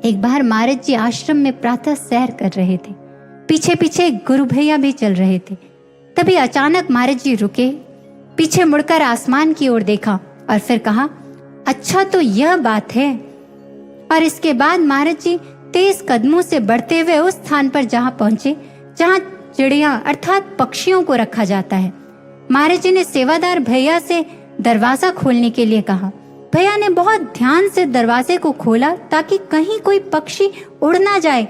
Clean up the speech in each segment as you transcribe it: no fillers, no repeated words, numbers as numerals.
एक बार महाराज जी आश्रम में प्रातः सैर कर रहे थे। पीछे पीछे गुरु भैया भी चल रहे थे। तभी अचानक महाराज जी रुके, पीछे मुड़कर आसमान की ओर देखा और फिर कहा, अच्छा तो यह बात है। और इसके बाद महाराज जी तेज कदमों से बढ़ते हुए उस स्थान पर जहां पहुंचे जहां चिड़िया अर्थात पक्षियों को रखा जाता है। महाराज जी ने सेवादार भैया से दरवाजा खोलने के लिए कहा। भैया ने बहुत ध्यान से दरवाजे को खोला ताकि कहीं कोई पक्षी उड़ ना जाए,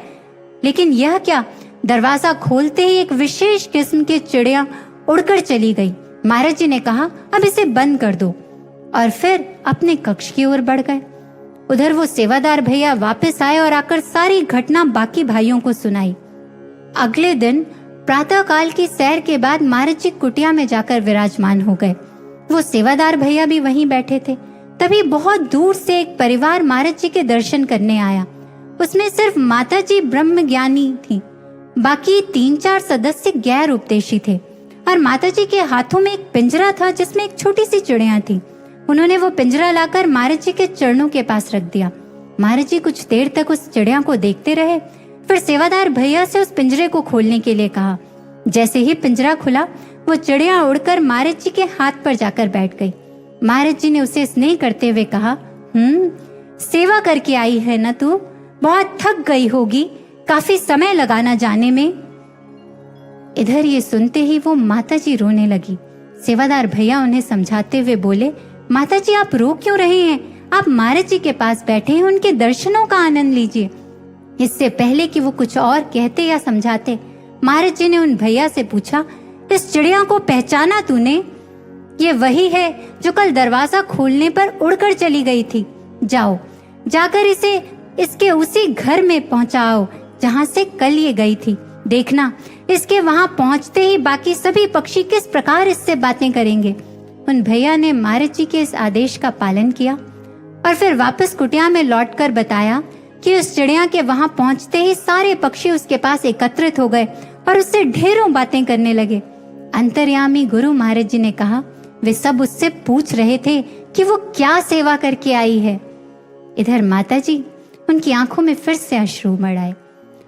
लेकिन यह क्या, दरवाजा खोलते ही एक विशेष किस्म की चिड़िया उड़कर चली गई। महाराज जी ने कहा, अब इसे बंद कर दो, और फिर अपने कक्ष की ओर बढ़ गए। उधर वो सेवादार भैया वापस आए और आकर सारी घटना बाकी भाइयों को सुनाई। अगले दिन प्रातः काल की सैर के बाद महाराज जी कुटिया में जाकर विराजमान हो गए। वो सेवादार भैया भी वहीं बैठे थे। तभी बहुत दूर से एक परिवार महाराज जी के दर्शन करने आया। उसमें सिर्फ माता जी ब्रह्म ज्ञानी थी, बाकी 3-4 सदस्य गैर उपदेशी थे। और माता जी के हाथों में एक पिंजरा था जिसमें एक छोटी सी चिड़िया थी। उन्होंने वो पिंजरा लाकर महाराज जी के चरणों के पास रख दिया। महाराज जी कुछ देर तक उस चिड़िया को देखते रहे, फिर सेवादार भैया से उस पिंजरे को खोलने के लिए कहा। जैसे ही पिंजरा खुला, वो चिड़िया उड़कर महाराज जी के हाथ पर जाकर बैठ गई। महाराज जी ने उसे स्नेह करते हुए कहा, सेवा करके आई है ना तू, बहुत थक गई होगी, काफी समय लगाना जाने में। इधर ये सुनते ही वो माता जी रोने लगी। सेवादार भैया उन्हें समझाते हुए बोले, माता जी आप रो क्यों रहे हैं, आप महाराज जी के पास बैठे हैं, उनके दर्शनों का आनंद लीजिए। इससे पहले कि वो कुछ और कहते या समझाते, महाराज जी ने उन भैया से पूछा, इस चिड़िया को पहचाना तूने? ये वही है जो कल दरवाजा खोलने पर उड़कर चली गई थी। जाओ, जाकर इसे इसके उसी घर में पहुंचाओ जहां से कल ये गई थी। देखना, इसके वहां पहुंचते ही बाकी सभी पक्षी किस प्रकार इससे बातें करेंगे। उन भैया ने महाराज जी के इस आदेश का पालन किया और फिर वापस कुटिया में लौटकर बताया कि उस चिड़िया के वहां पहुंचते ही सारे पक्षी उसके पास एकत्रित हो गए और उससे ढेरों बातें करने लगे। अंतर्यामी गुरु महाराज जी ने कहा, वे सब उससे पूछ रहे थे कि वो क्या सेवा करके आई है। इधर माता जी, उनकी आंखों में फिर से अश्रु उमड़ आए।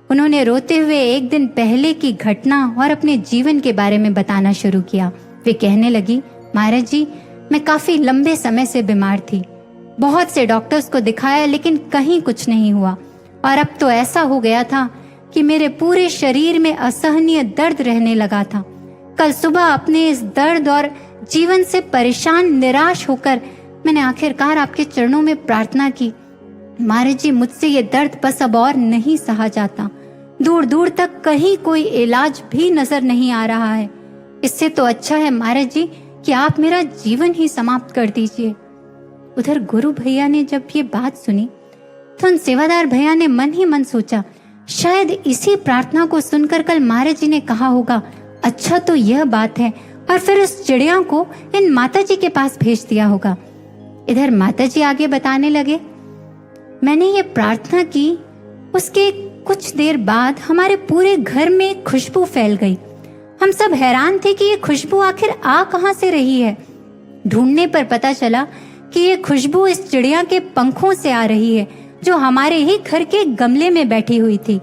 उन्होंने रोते हुए एक दिन पहले की घटना और अपने जीवन के बारे में बताना शुरू किया। वे कहने लगी, महाराज जी, मैं काफी लंबे समय से बीमार थी, बहुत से डॉक्टर्स को दिखाया लेकिन कहीं कुछ नहीं हुआ, और अब तो ऐसा हो गया था कि मेरे पूरे शरीर में असहनीय दर्द रहने लगा था। कल सुबह अपने इस दर्द और जीवन से परेशान निराश होकर मैंने आखिरकार आपके चरणों में प्रार्थना की, महाराज जी मुझसे ये दर्द बस अब और नहीं सहा जाता, दूर दूर तक कहीं कोई इलाज भी नजर नहीं आ रहा है। इससे तो अच्छा है महाराज जी कि आप मेरा जीवन ही समाप्त कर दीजिए। उधर गुरु भैया ने जब ये बात सुनी तो उन सेवादार भैया ने मन ही मन सोचा, शायद इसी प्रार्थना को सुनकर कल महाराज जी ने कहा होगा, अच्छा तो यह बात है, और फिर उस चिड़िया को इन माता जी के पास भेज दिया होगा। इधर माता जी आगे बताने लगे, मैंने ये प्रार्थना की, उसके कुछ देर बाद हमारे पूरे घर में खुशबू फैल गई। हम सब हैरान थे कि ये खुशबू आखिर आ कहां से रही है। ढूंढने पर पता चला कि ये खुशबू इस चिड़िया के पंखों से आ रही है जो हमारे ही घर के गमले में बैठी हुई थी।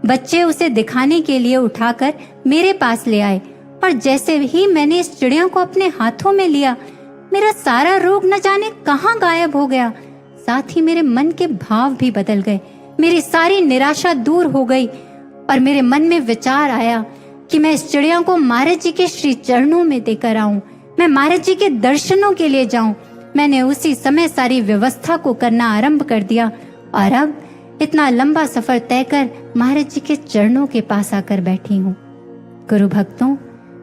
बच्चे उसे दिखाने के लिए उठाकर मेरे पास ले आए, और जैसे ही मैंने इस चिड़िया को अपने हाथों में लिया, मेरा सारा रोग न जाने कहां गायब हो गया। साथ ही मेरे मन के भाव भी बदल गए, मेरी सारी निराशा दूर हो गई, और मेरे मन में विचार आया कि मैं इस चिड़िया को महाराज जी के श्री चरणों में देकर आऊं, मैं महाराज जी के दर्शनों के लिए जाऊं। मैंने उसी समय सारी व्यवस्था को करना आरंभ कर दिया, और अब इतना लंबा सफर तय कर महाराज जी के चरणों के पास आकर बैठी हूँ। गुरु भक्तों,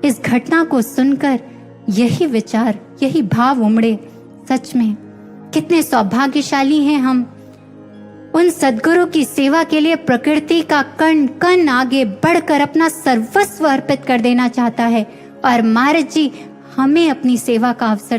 इस घटना को सुनकर यही विचार, यही भाव उमड़े। सच में कितने सौभाग्यशाली हैं हम। उन सद्गुरु की सेवा के लिए प्रकृति का कण कण आगे बढ़कर अपना सर्वस्व अर्पित कर देना चाहता है, और महाराज जी हमें अपनी सेवा का अवसर